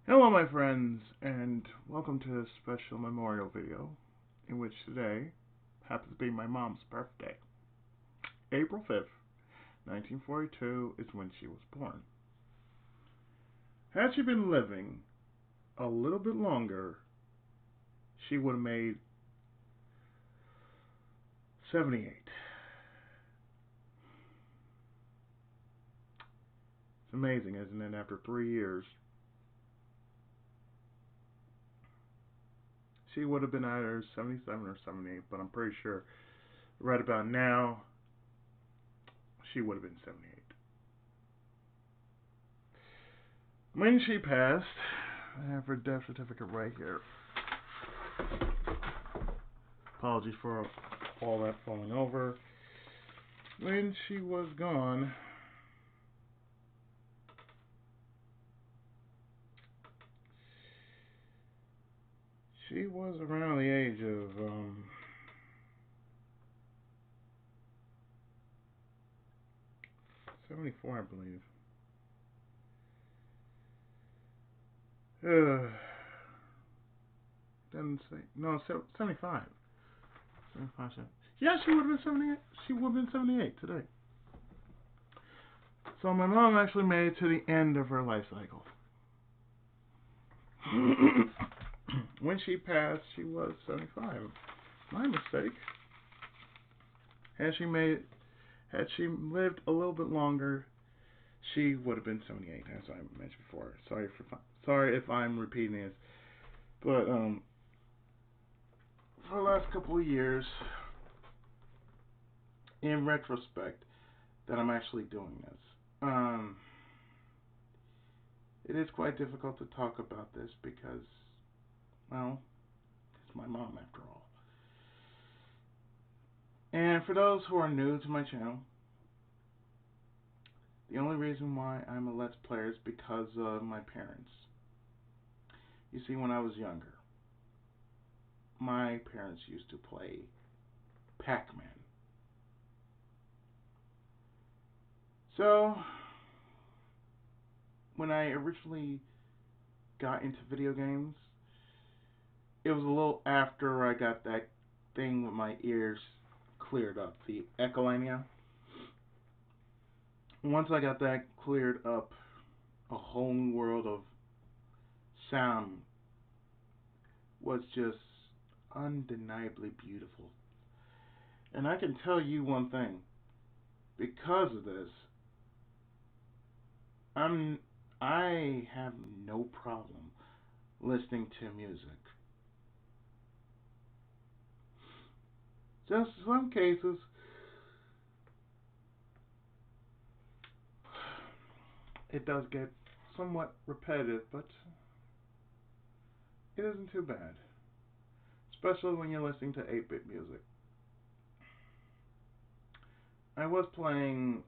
Hello, my friends, and welcome to this special memorial video in which today happens to be my mom's birthday. April 5th, 1942 is when she was born. Had she been living a little bit longer, she would have made 78. It's amazing, isn't it? After 3 years, she would have been either 77 or 78, but I'm pretty sure right about now, she would have been 78. When she passed, I have her death certificate right here. Apologies for all that falling over. When she was gone, she was around the age of 74, I believe. Uh, doesn't say. No, 75. 75, 70. Yeah, she would have been 78. She would have been 78 today. So my mom actually made it to the end of her life cycle. When she passed, she was 75. My mistake. Had she made, had she lived a little bit longer, she would have been 78, as I mentioned before. Sorry if I'm repeating this, but for the last couple of years, in retrospect, that I'm actually doing this, it is quite difficult to talk about this because, well, it's my mom after all. And for those who are new to my channel, the only reason why I'm a Let's Player is because of my parents. You see, when I was younger, my parents used to play Pac-Man. So, when I originally got into video games, it was a little after I got that thing with my ears cleared up, the echolania. Once I got that cleared up, a whole new world of sound was just undeniably beautiful. And I can tell you one thing, because of this, I'm I have no problem listening to music. Just some cases, it does get somewhat repetitive, but it isn't too bad. Especially when you're listening to 8-bit music. I was playing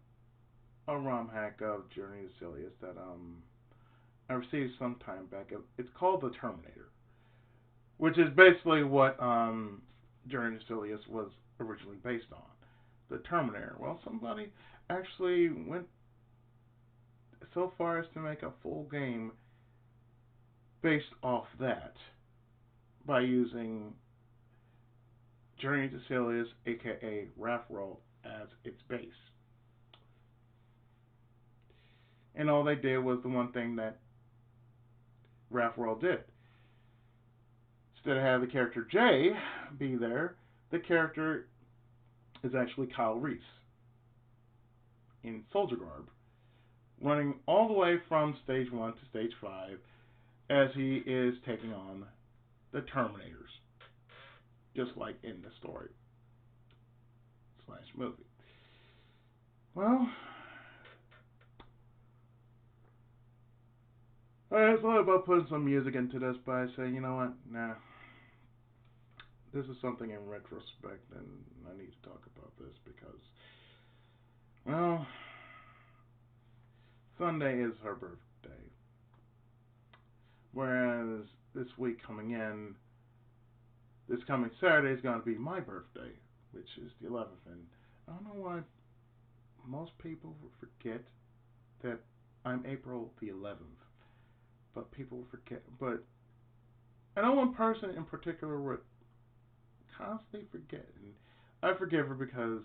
a ROM hack of Journey to Silius that I received some time back. It's called the Terminator, which is basically what Journey to Silius was originally based on. The Terminator. Well, somebody actually went so far as to make a full game based off that by using Journey to Silius, aka Roll, as its base. And all they did was the one thing that Roll did. Instead of having the character Jay be there, the character is actually Kyle Reese in soldier garb, running all the way from stage 1 to stage 5 as he is taking on the Terminators, just like in the story slash movie. Well, I thought about putting some music into this, but I say, you know what? Nah. This is something in retrospect, and I need to talk about this because, well, Sunday is her birthday. Whereas this week coming in, this coming Saturday is going to be my birthday, which is the 11th. And I don't know why most people forget that I'm April the 11th. but people forget. But I know one person in particular would constantly forget, and I forgive her because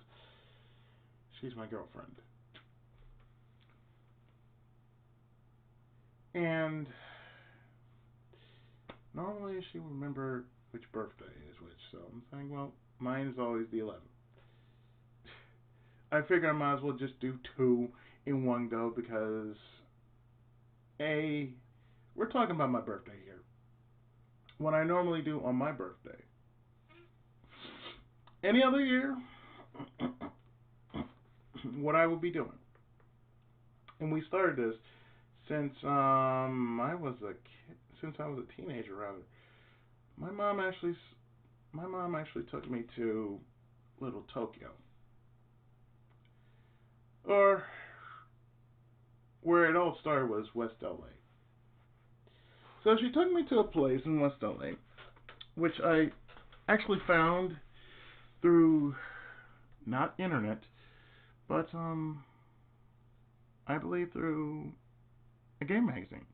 she's my girlfriend. And normally she would remember which birthday is which, so I'm saying, well, mine is always the 11th. I figure I might as well just do two in one go because A, we're talking about my birthday here. What I normally do on my birthday. Any other year, what I would be doing. And we started this since I was a kid, since I was a teenager rather. My mom actually my mom actually took me to Little Tokyo, or where it all started was West LA. So she took me to a place in West LA, which I actually found through not internet, but I believe through a game magazine.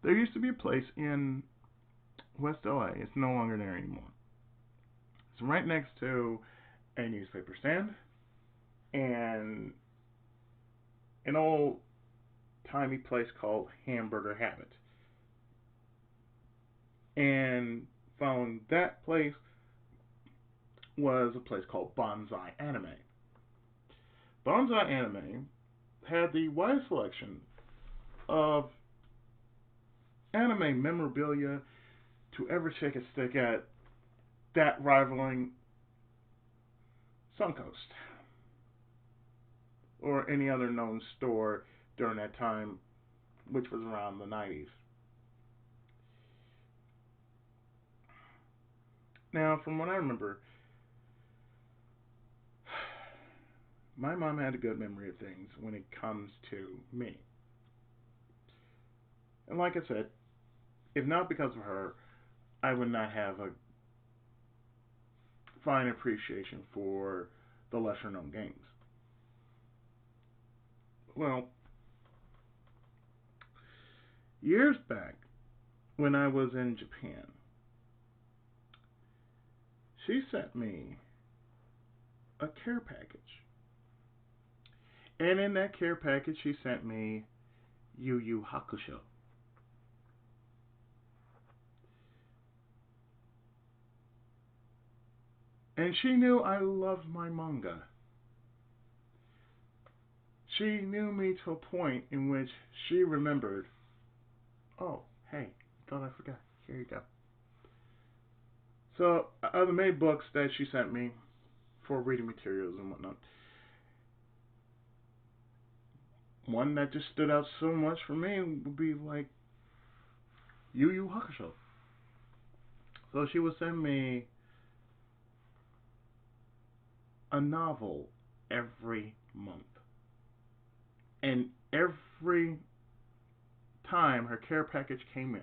There used to be a place in West LA. It's no longer there anymore. It's right next to a newspaper stand and an old timey place called Hamburger Habit. And following that place was a place called Bonsai Anime. Bonsai Anime had the widest selection of anime memorabilia to ever shake a stick at, that rivaling Suncoast or any other known store during that time, which was around the 90s. Now, from what I remember, my mom had a good memory of things when it comes to me. And like I said, if not because of her, I would not have a fine appreciation for the lesser known games. Well, years back when I was in Japan, she sent me a care package. And in that care package, she sent me Yu Yu Hakusho. And she knew I loved my manga. She knew me to a point in which she remembered, oh, hey, thought I forgot. Here you go. So, of the many books that she sent me for reading materials and whatnot, one that just stood out so much for me would be like Yu Yu Hakusho. So she would send me a novel every month. And every time her care package came in,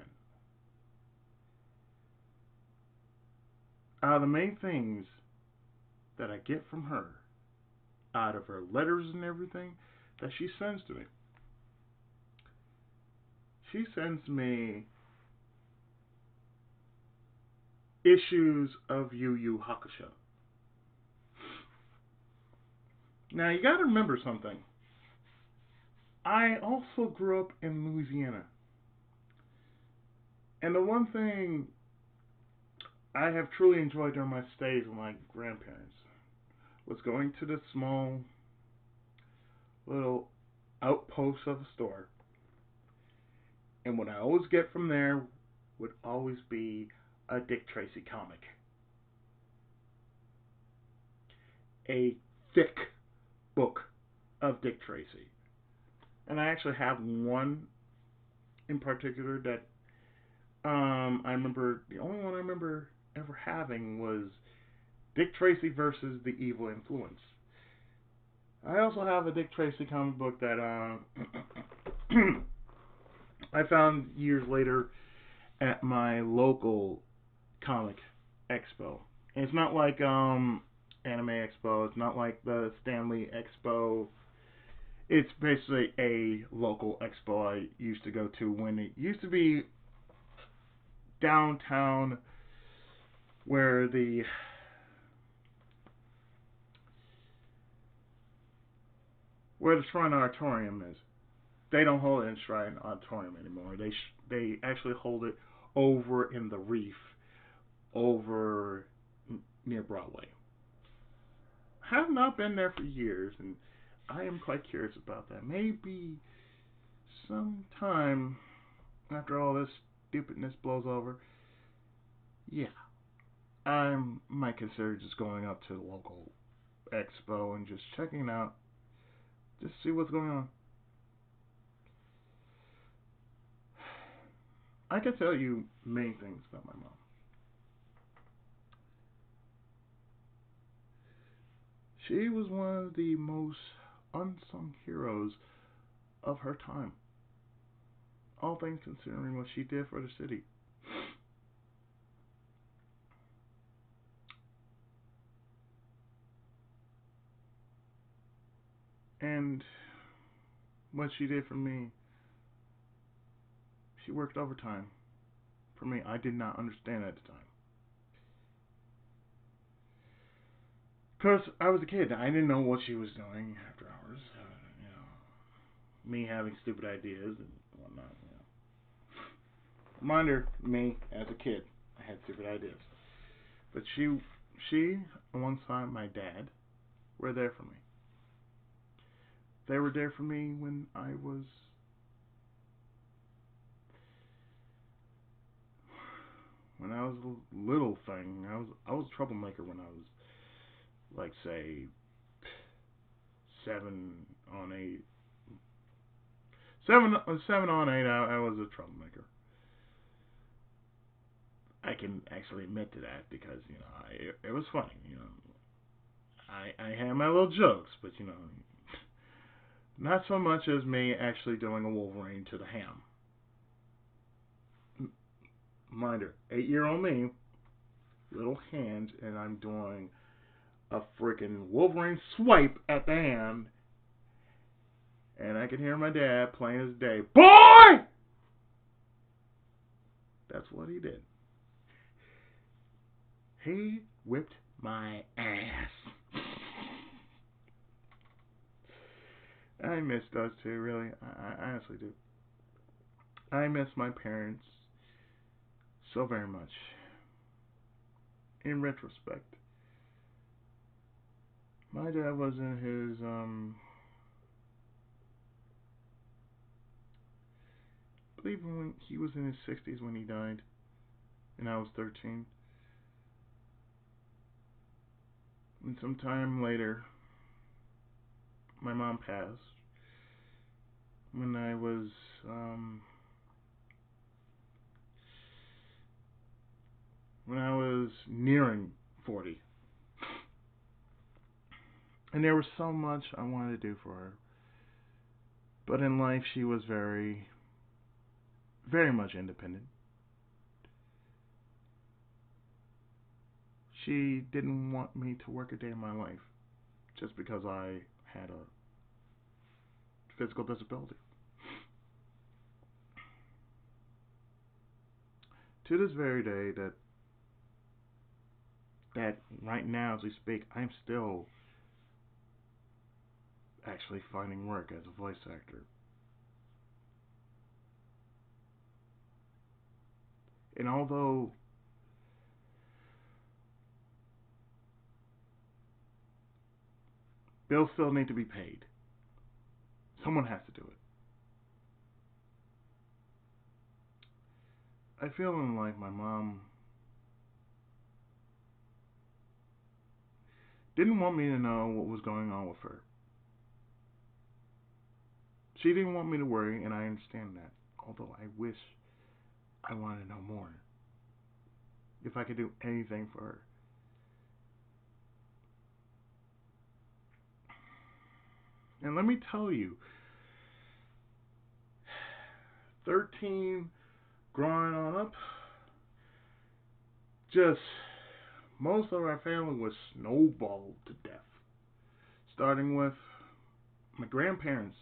out of the main things that I get from her, out of her letters and everything that she sends to me, she sends me issues of Yu Yu Hakusho. Now you gotta remember something. I also grew up in Louisiana. And the one thing I have truly enjoyed during my stays with my grandparents was going to the small little outpost of a store. And what I always get from there would always be a Dick Tracy comic. A thick book of Dick Tracy. And I actually have one in particular that I remember, the only one I remember ever having was Dick Tracy versus the Evil Influence. I also have a Dick Tracy comic book that I found years later at my local comic expo. And it's not like Anime Expo. It's not like the Stanley Expo. It's basically a local expo I used to go to when it used to be downtown, where the Shrine Auditorium is. They don't hold it in Shrine Auditorium anymore. They actually hold it over in the Reef, over near Broadway. Have not been there for years, and I am quite curious about that. Maybe sometime after all this stupidness blows over, yeah, I might consider just going up to the local expo and just checking it out, just see what's going on. I can tell you many things about my mom. She was one of the most unsung heroes of her time. All things considering what she did for the city. And what she did for me, she worked overtime for me. I did not understand at the time. Because I was a kid. I didn't know what she was doing after hours. Me having stupid ideas and whatnot. Reminder, me as a kid, I had stupid ideas. But she, alongside my dad, were there for me. They were there for me when I was a little thing. I was a troublemaker when I was, like, say, 7 on 8. 7 on 8. I was a troublemaker. I can actually admit to that because it was funny. I had my little jokes, but not so much as me actually doing a Wolverine to the ham. Reminder, 8-year-old me, little hands, and I'm doing a freaking Wolverine swipe at the hand, and I can hear my dad plain as day. Boy! That's what he did. He whipped my ass. I miss those two, really. I honestly do. I miss my parents so very much. In retrospect, my dad was in his I believe when he was in his 60s when he died, and I was 13. And some time later, my mom passed when I was nearing 40. And there was so much I wanted to do for her. But in life, she was very, very much independent. She didn't want me to work a day in my life just because I had a physical disability. To this very day, that right now as we speak, I'm still actually finding work as a voice actor. And although bills still need to be paid, someone has to do it. I feel in life my mom didn't want me to know what was going on with her. She didn't want me to worry, and I understand that. Although I wish I wanted to know more. If I could do anything for her. And let me tell you, 13 growing on up, just most of our family was snowballed to death. Starting with my grandparents,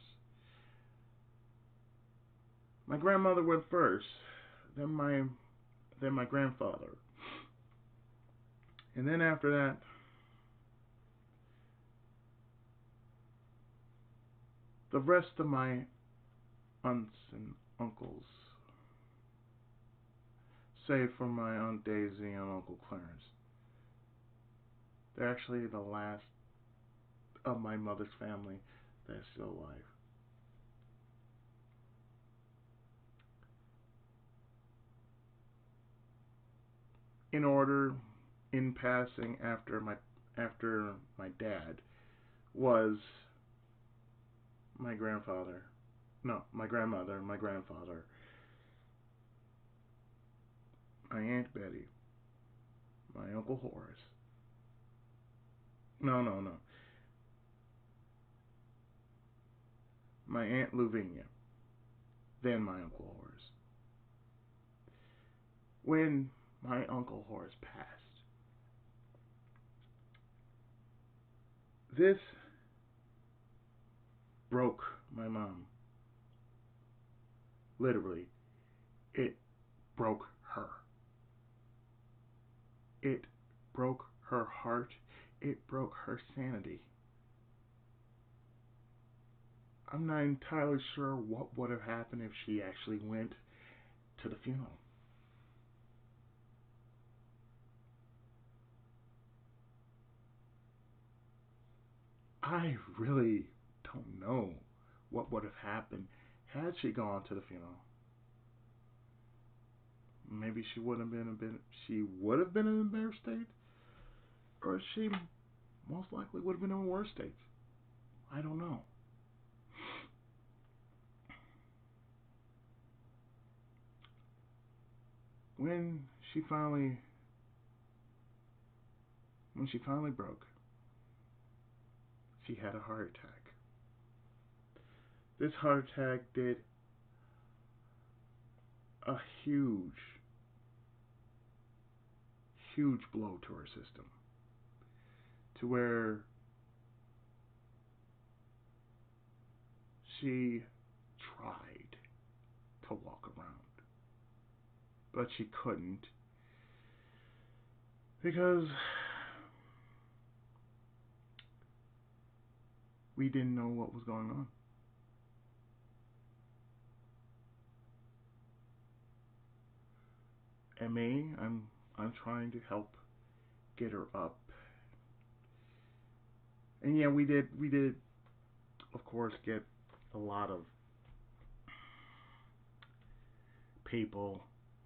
my grandmother went first, then my grandfather, and then after that, the rest of my aunts and uncles, save for my Aunt Daisy and Uncle Clarence. They're actually the last of my mother's family that's still alive. In order, in passing after my dad was my grandfather, no, my grandmother, my grandfather, my Aunt Betty, my Uncle Horace. No, no, no. My Aunt Lavinia, then my Uncle Horace. When my Uncle Horace passed, this broke my mom. Literally, it broke her. It broke her heart. It broke her sanity. I'm not entirely sure what would have happened if she actually went to the funeral. I really don't know what would have happened had she gone to the funeral. Maybe she would have been in a better state, or she most likely would have been in a worse state. I don't know. When she finally when she finally broke, she had a heart attack. This heart attack did a huge blow to her system, to where she tried to walk around, but she couldn't because we didn't know what was going on. And me, I'm trying to help get her up. And yeah, we did of course get a lot of people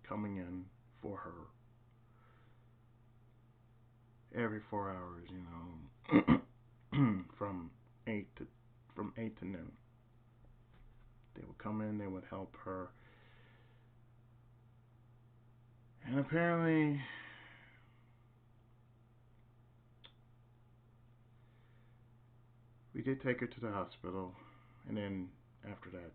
coming in for her every 4 hours, from 8 to from 8 to noon. They would come in, they would help her. And apparently we did take her to the hospital, and then after that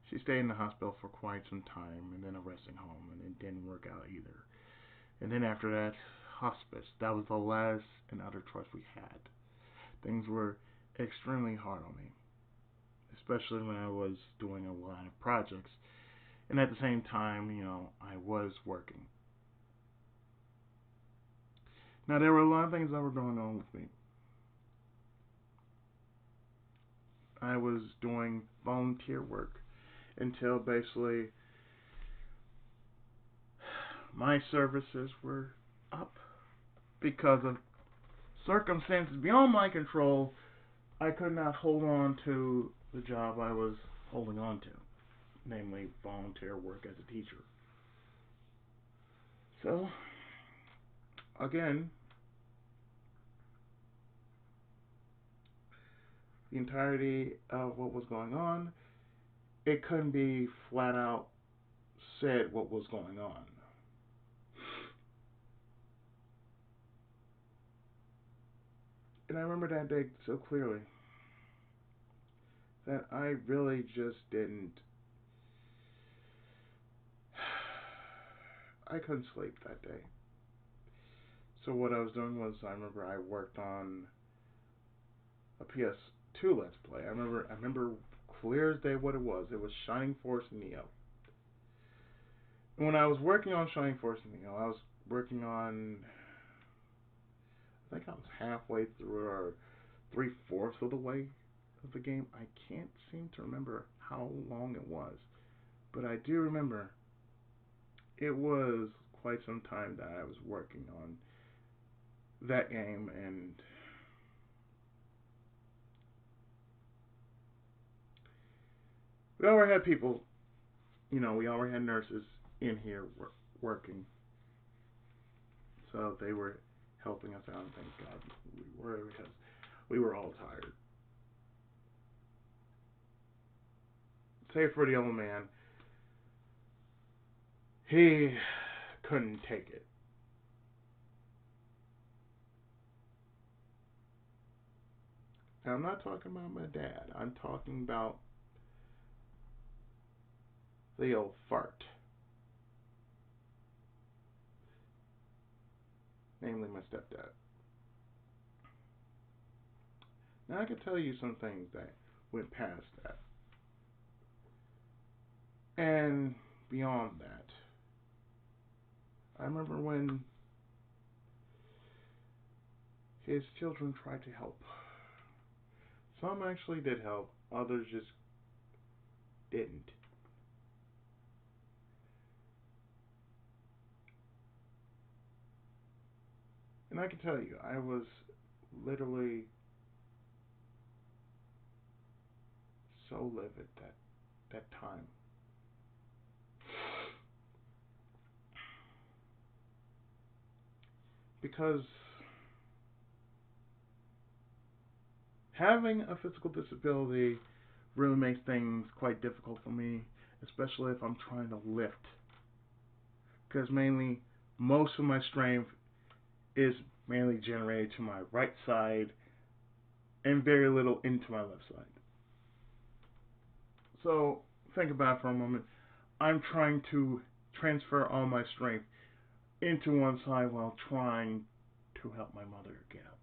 she stayed in the hospital for quite some time, and then a resting home, and it didn't work out either. And then after that, hospice. That was the last and other choice we had. Things were extremely hard on me, especially when I was doing a lot of projects. And at the same time, I was working. Now, there were a lot of things that were going on with me. I was doing volunteer work until basically my services were up because of circumstances beyond my control. I could not hold on to the job I was holding on to, namely volunteer work as a teacher. So, again, the entirety of what was going on, it couldn't be flat out said what was going on. And I remember that day so clearly that I really just didn't. I couldn't sleep that day. So what I was doing was, I remember I worked on a PS2 Let's Play. I remember clear as day what it was. It was Shining Force Neo. And when I was working on Shining Force Neo, I was working on, I think I was halfway through or 3/4 of the way of the game. I can't seem to remember how long it was, but I do remember it was quite some time that I was working on that game, and we already had people, we already had nurses in here working, so they were helping us out, and thank God we were, because we were all tired. Save for the old man, he couldn't take it. Now, I'm not talking about my dad. I'm talking about the old fart, namely my stepdad. Now, I can tell you some things that went past that. And beyond that, I remember when his children tried to help. Some actually did help, others just didn't. And I can tell you, I was literally so livid that time. Because having a physical disability really makes things quite difficult for me, especially if I'm trying to lift. Because mainly, most of my strength is mainly generated to my right side and very little into my left side. So, think about it for a moment. I'm trying to transfer all my strength into one side while trying to help my mother get up.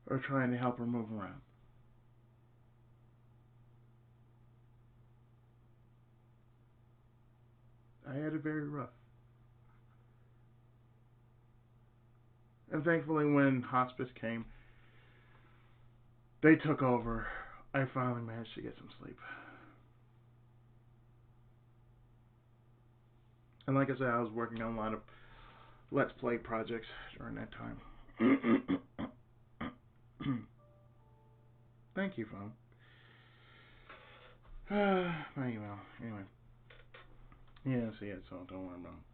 Or trying to help her move around. I had it very rough. And thankfully, when hospice came, they took over. I finally managed to get some sleep. And like I said, I was working on a lot of Let's Play projects during that time. Thank you, phone. Anyway. Yeah, see it, so don't worry about it.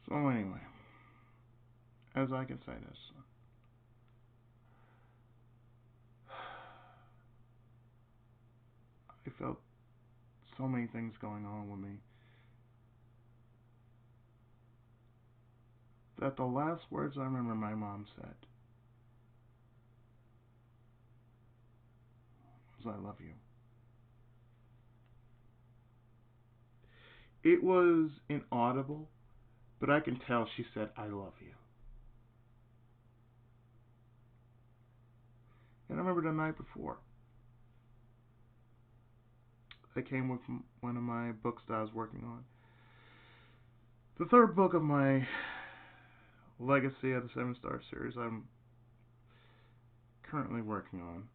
So anyway, as I can say this, I felt so many things going on with me that the last words I remember my mom said was, "I love you." It was inaudible, but I can tell she said, "I love you." And I remember the night before, I came with one of my books that I was working on. The third book of my Legacy of the Seven Star series I'm currently working on.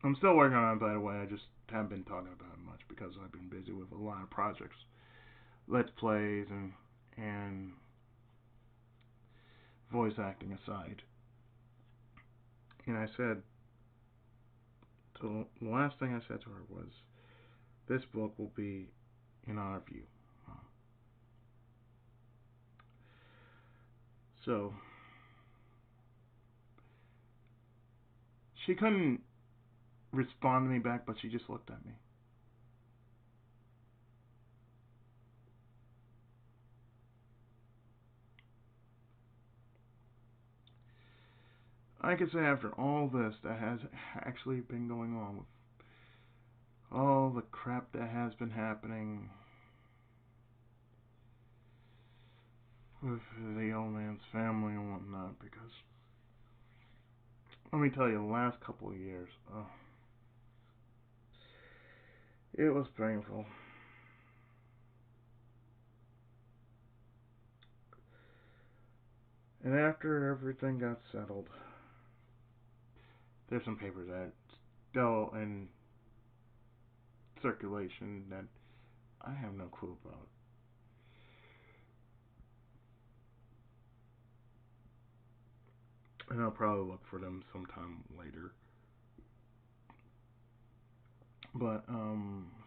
I'm still working on it, by the way. I just haven't been talking about it much because I've been busy with a lot of projects, Let's Plays, and voice acting aside. And I said, the last thing I said to her was, this book will be in honor of you. So, she couldn't respond to me back, but she just looked at me. I can say after all this that has actually been going on, with all the crap that has been happening, with the old man's family and whatnot, because let me tell you, the last couple of years, oh, it was painful. And after everything got settled, there's some papers that still in circulation that I have no clue about. And I'll probably look for them sometime later. But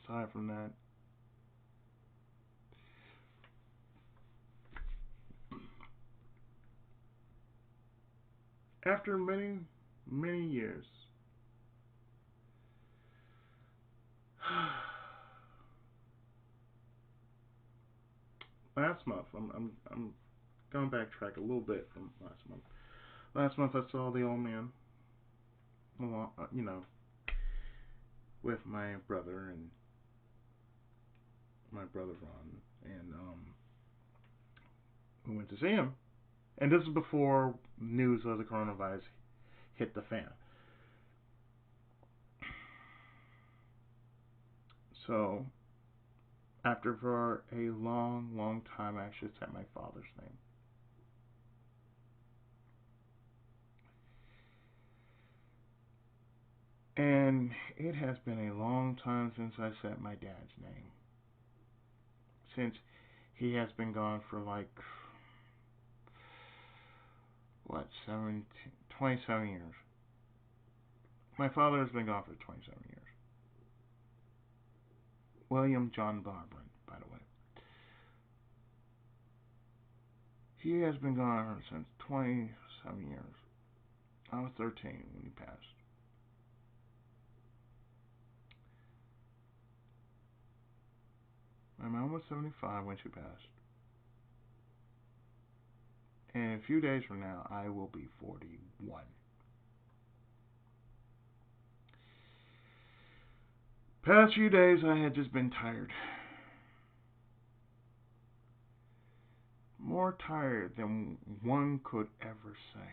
aside from that, after many, many years, last month, I'm going to backtrack a little bit from last month. Last month I saw the old man, you know, with my brother and my brother Ron, and we went to see him. And this is before news of the coronavirus hit the fan. So, after for a long, long time, I actually said my father's name. And it has been a long time since I said my dad's name. Since he has been gone for like, what, 27 years. My father has been gone for 27 years. William John Barberin, by the way. He has been gone since 27 years. I was 13 when he passed. My mom was 75 when she passed. And a few days from now, I will be 41. Past few days, I had just been tired. More tired than one could ever say.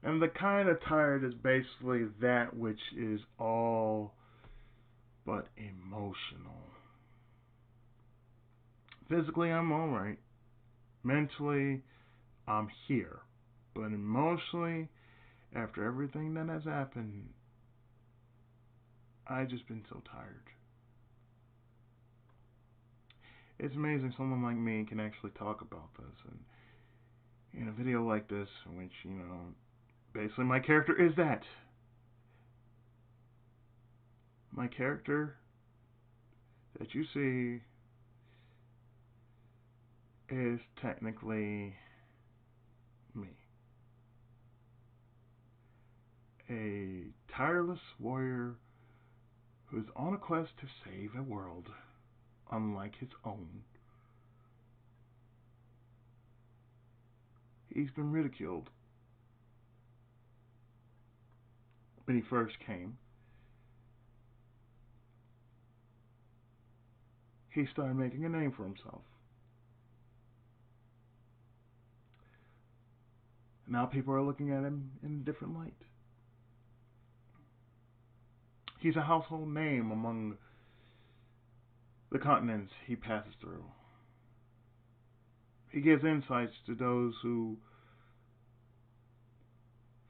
And the kind of tired is basically that which is all but emotional. Physically, I'm alright. Mentally, I'm here. But emotionally, after everything that has happened, I've just been so tired. It's amazing someone like me can actually talk about this. And in a video like this, in which, basically my character is that. My character that you see is technically me. A tireless warrior who's on a quest to save a world unlike his own. He's been ridiculed when he first came. He started making a name for himself. Now people are looking at him in a different light. He's a household name among the continents he passes through. He gives insights to those who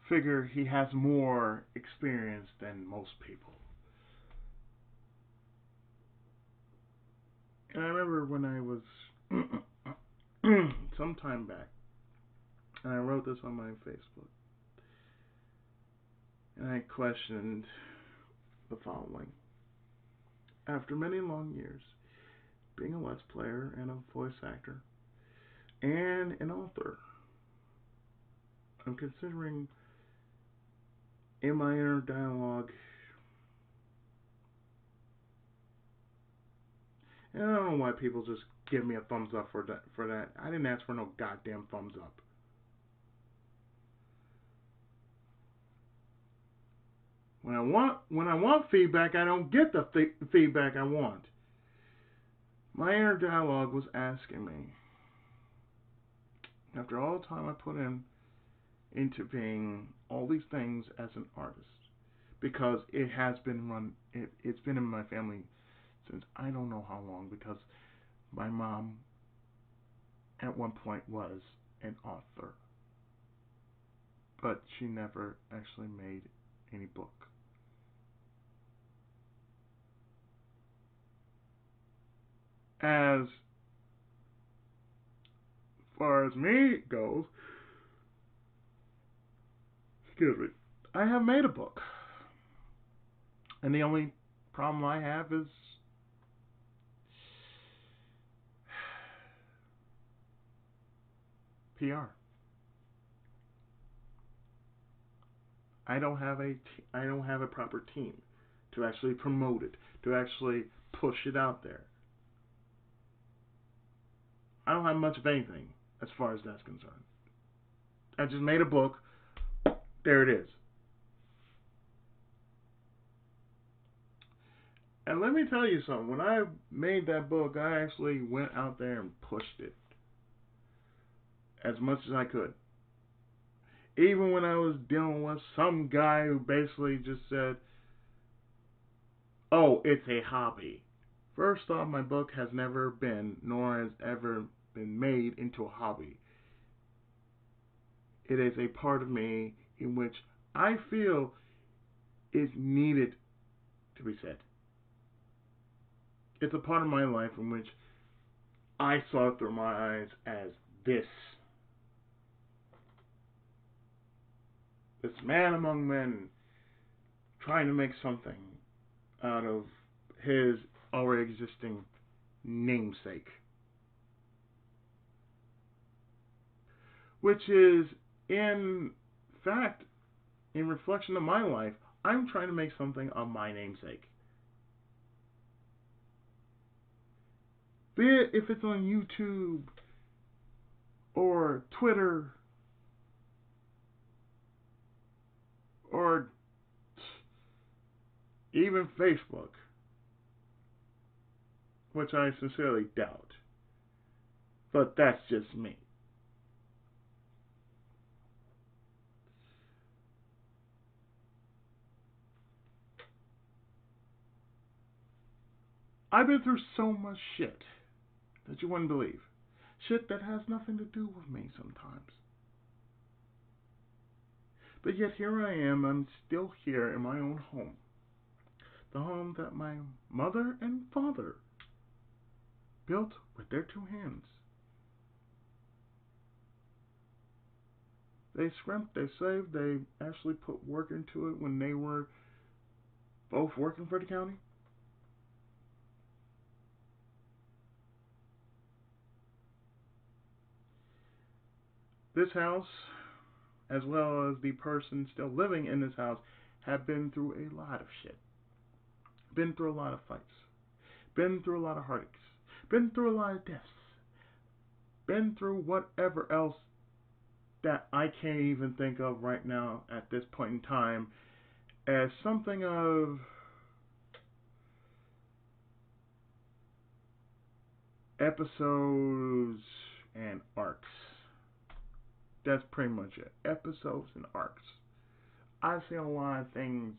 figure he has more experience than most people. And I remember when I was some time back, and I wrote this on my Facebook, and I questioned the following. After many long years, being a Let's Player and a voice actor, and an author, I'm considering in my inner dialogue, and I don't know why people just give me a thumbs up for that. I didn't ask for no goddamn thumbs up. When I want feedback, I don't get the feedback I want. my inner dialogue was asking me, after all the time I put into being all these things as an artist, because it has been it's been in my family since I don't know how long, because my mom at one point was an author, but she never actually made any book. As far as me goes, excuse me, I have made a book, and the only problem I have is PR. I don't have a proper team to actually promote it, to actually push it out there. I don't have much of anything as far as that's concerned. I just made a book. There it is. And let me tell you something. When I made that book, I actually went out there and pushed it as much as I could. Even when I was dealing with some guy who basically just said, "Oh, it's a hobby." First off, my book has never been, nor has ever been made into a hobby. It is a part of me in which I feel is needed to be said. It's a part of my life in which I saw through my eyes as this. This man among men trying to make something out of his already existing namesake. Which is, in fact, in reflection of my life, I'm trying to make something of my namesake. Be it if it's on YouTube or Twitter or even Facebook, which I sincerely doubt. But that's just me. I've been through so much shit that you wouldn't believe. Shit that has nothing to do with me sometimes. But yet here I am, I'm still here in my own home. The home that my mother and father built with their two hands. They scrimped, they saved, they actually put work into it when they were both working for the county. This house, as well as the person still living in this house, have been through a lot of shit. Been through a lot of fights. Been through a lot of heartaches. Been through a lot of deaths. Been through whatever else that I can't even think of right now at this point in time as something of episodes and arcs. That's pretty much it. Episodes and arcs. I've seen a lot of things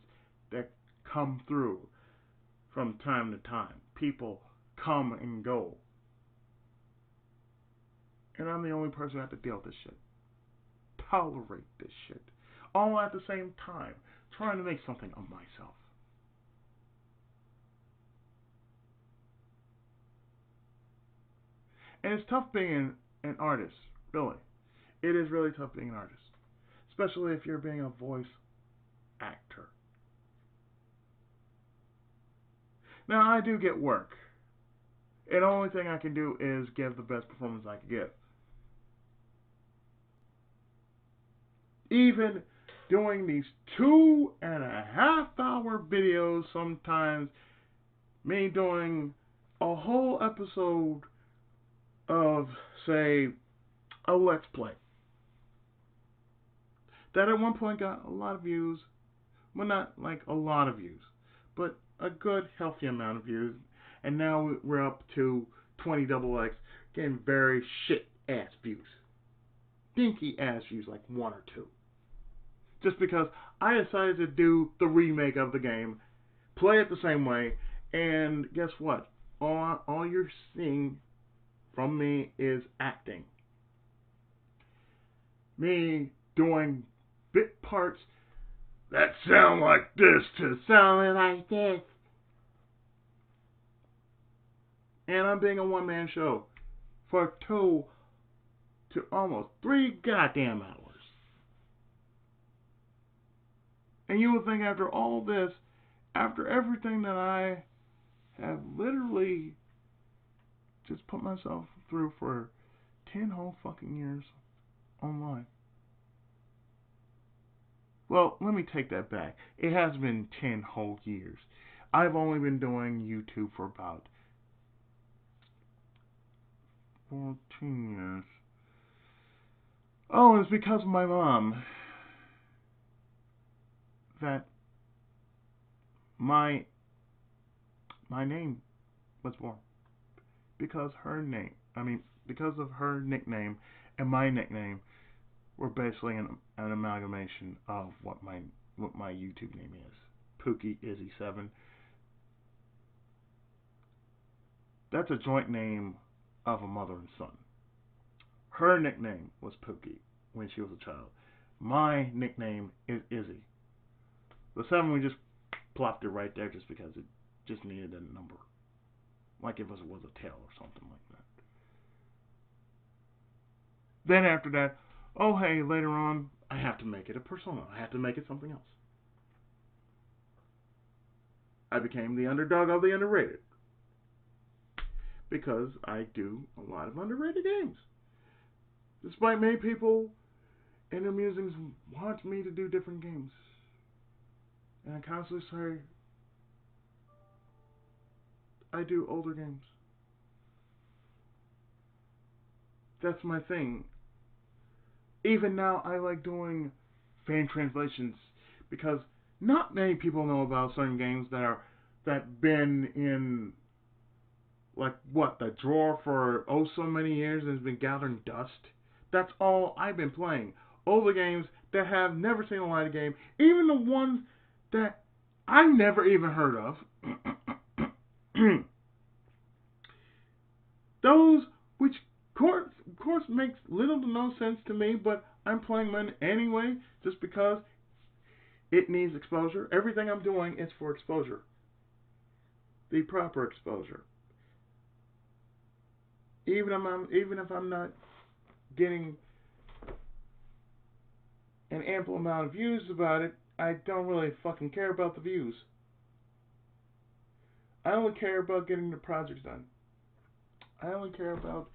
that come through from time to time. People come and go. And I'm the only person who has to deal with this shit. Tolerate this shit. All at the same time. Trying to make something of myself. And it's tough being an artist. Really. It is really tough being an artist. Especially if you're being a voice actor. Now, I do get work. And the only thing I can do is give the best performance I can give. Even doing these 2.5 hour videos, sometimes me doing a whole episode of, say, a Let's Play. That at one point got a lot of views. Well, not like a lot of views, but a good, healthy amount of views. And now we're up to 20 double X, getting very shit ass views. Dinky ass views, like one or two. Just because I decided to do the remake of the game, play it the same way, and guess what? All you're seeing from me is acting. Me doing bit parts that sound like this to sound like this. And I'm being a one-man show for 2 to almost 3 goddamn hours. And you would think after all this, after everything that I have literally just put myself through for 10 whole fucking years online. Well, let me take that back. It has been 10 whole years. I've only been doing YouTube for about 14 years. Oh, it's because of my mom that my name was born. Because of her nickname and my nickname were basically an amalgamation of what my YouTube name is. Pookie Izzy 7. That's a joint name of a mother and son. Her nickname was Pookie when she was a child. My nickname is Izzy. The 7, we just plopped it right there just because it just needed a number. Like if it was a tail or something like that. Then after that, oh hey, later on, I have to make it a persona. I have to make it something else. I became the underdog of the underrated. Because I do a lot of underrated games. Despite many people in their musings want me to do different games. And I constantly say, I do older games. That's my thing. Even now, I like doing fan translations because not many people know about certain games that been in like what the drawer for oh so many years and has been gathering dust. That's all I've been playing. Older games that have never seen a light of game, even the ones that I never even heard of. Those which of course makes little to no sense to me, but I'm playing them anyway just because it needs exposure. Everything I'm doing is for exposure. The proper exposure. Even if I'm not getting an ample amount of views about it, I don't really fucking care about the views. I only care about getting the projects done. I only care about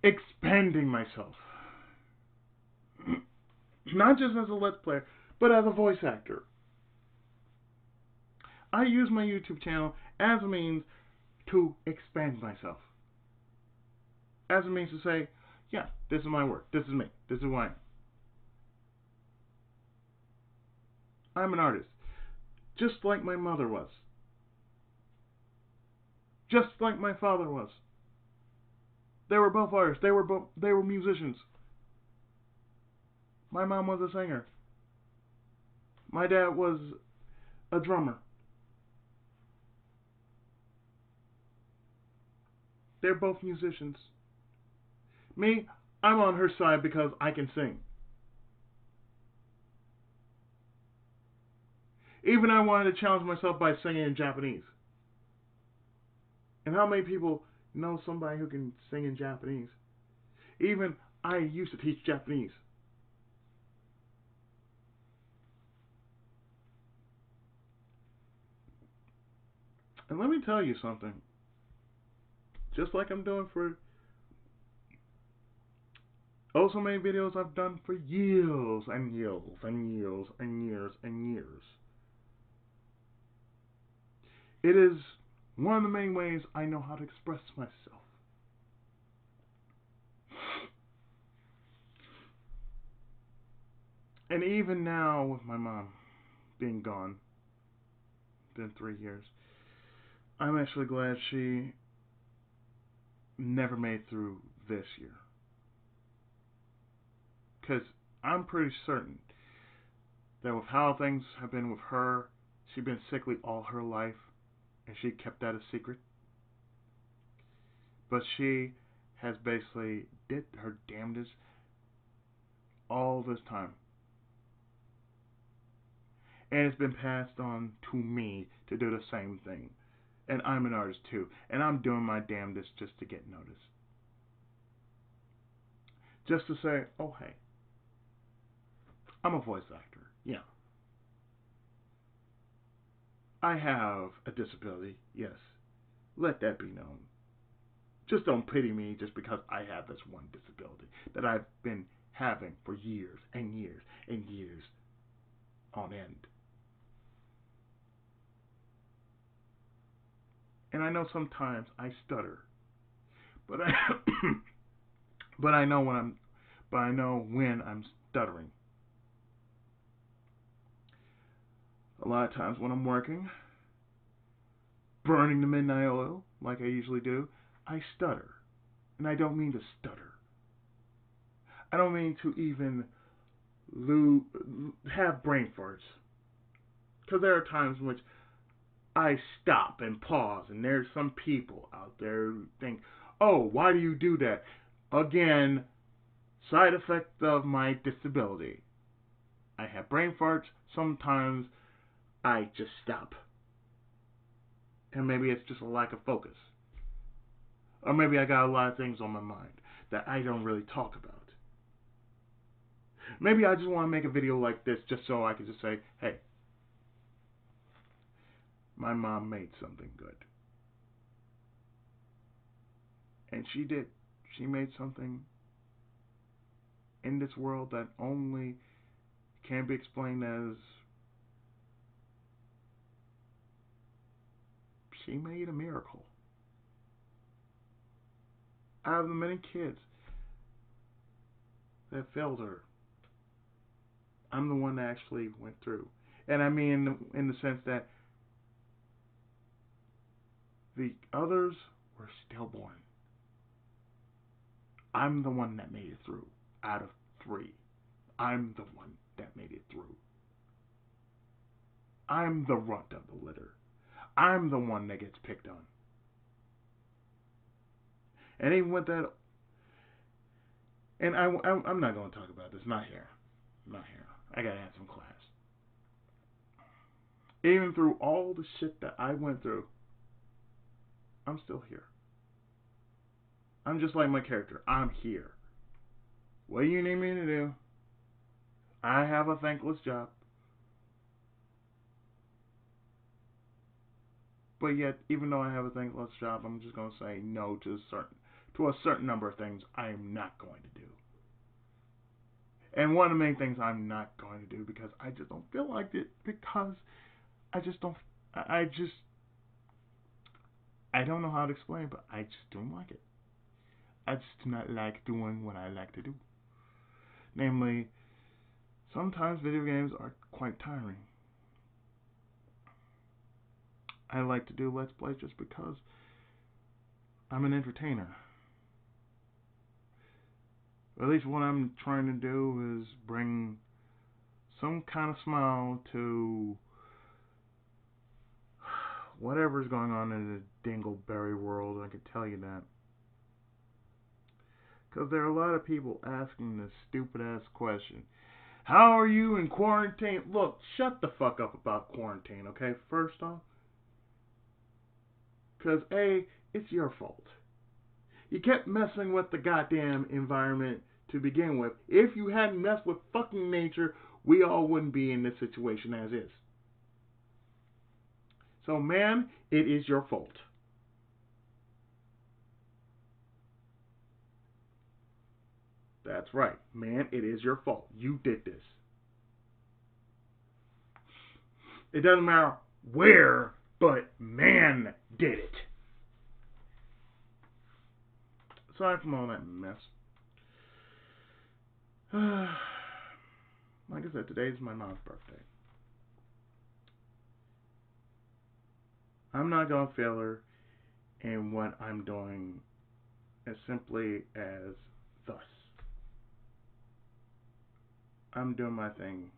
expanding myself. Not just as a Let's Player, but as a voice actor. I use my YouTube channel as a means to expand myself. As a means to say, yeah, this is my work. This is me. This is who I am. I'm an artist. Just like my mother was. Just like my father was. They were both artists. They were musicians. My mom was a singer. My dad was a drummer. They're both musicians. Me, I'm on her side because I can sing. Even I wanted to challenge myself by singing in Japanese. And how many people know somebody who can sing in Japanese? Even I used to teach Japanese. And let me tell you something. Just like I'm doing for oh so many videos I've done for years and years and years and years and years. It is one of the main ways I know how to express myself. And even now with my mom being gone, been 3 years, I'm actually glad she never made through this year. Because I'm pretty certain that with how things have been with her, she's been sickly all her life, and she kept that a secret. But she has basically did her damnedest all this time. And it's been passed on to me to do the same thing. And I'm an artist too. And I'm doing my damnedest just to get noticed. Just to say, oh hey, I'm a voice actor. Yeah. I have a disability, yes. Let that be known. Just don't pity me just because I have this one disability that I've been having for years and years and years on end. And I know sometimes I stutter, but I but I know when I'm stuttering. A lot of times when I'm working, burning the midnight oil like I usually do, I stutter. And I don't mean to stutter. I don't mean to even have brain farts. Because there are times in which I stop and pause, and there's some people out there who think, oh, why do you do that? Again, side effect of my disability. I have brain farts. Sometimes I just stop. And maybe it's just a lack of focus. Or maybe I got a lot of things on my mind that I don't really talk about. Maybe I just want to make a video like this just so I can just say, hey, my mom made something good. And she did. She made something in this world that only can be explained as she made a miracle. Out of the many kids that failed her, I'm the one that actually went through. And I mean in the sense that the others were stillborn. I'm the one that made it through out of 3. I'm the one that made it through. I'm the runt of the litter. I'm the one that gets picked on. And even with that, and I'm not going to talk about this. Not here. Not here. I got to have some class. Even through all the shit that I went through, I'm still here. I'm just like my character. I'm here. What do you need me to do? I have a thankless job. But yet, even though I have a thankless job, I'm just going to say no to a certain number of things I am not going to do. And one of the main things I'm not going to do because I just don't feel like it, because I just don't, I just, I don't know how to explain, but I just don't like it. I just do not like doing what I like to do. Namely, sometimes video games are quite tiring. I like to do Let's Play just because I'm an entertainer. At least what I'm trying to do is bring some kind of smile to whatever's going on in the dingleberry world. I can tell you that. Because there are a lot of people asking this stupid ass question. How are you in quarantine? Look, shut the fuck up about quarantine, okay? First off. Because A, it's your fault. You kept messing with the goddamn environment to begin with. If you hadn't messed with fucking nature, we all wouldn't be in this situation as is. So, man, it is your fault. That's right. Man, it is your fault. You did this. It doesn't matter where, but man did it. Aside from all that mess. Like I said, today is my mom's birthday. I'm not going to fail her in what I'm doing as simply as thus. I'm doing my thing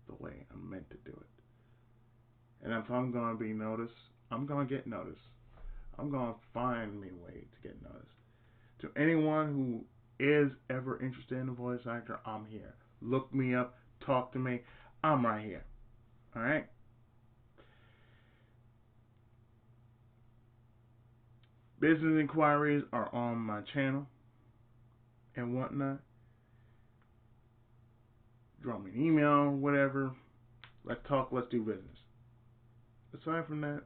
the way I'm meant to do it. And if I'm going to be noticed, I'm going to get noticed. I'm going to find me a way to get noticed. To anyone who is ever interested in a voice actor, I'm here. Look me up, talk to me. I'm right here. Alright? Business inquiries are on my channel and whatnot. Draw me an email, whatever. Let's talk, let's do business. Aside from that,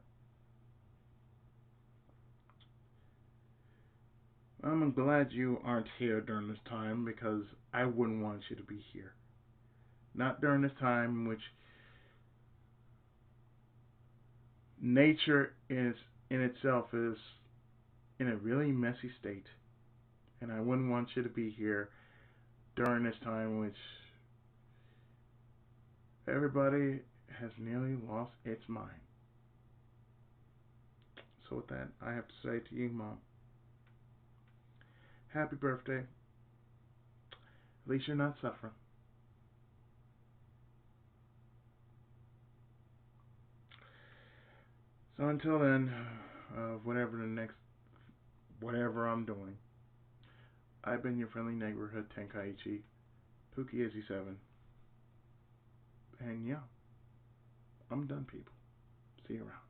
I'm glad you aren't here during this time because I wouldn't want you to be here. Not during this time in which nature is in itself is in a really messy state. And I wouldn't want you to be here during this time in which everybody has nearly lost its mind. So with that, I have to say to you, Mom, happy birthday. At least you're not suffering. So until then, whatever I'm doing, I've been your friendly neighborhood Tenkaichi, Pookie Izzy 7. And yeah, I'm done, people. See you around.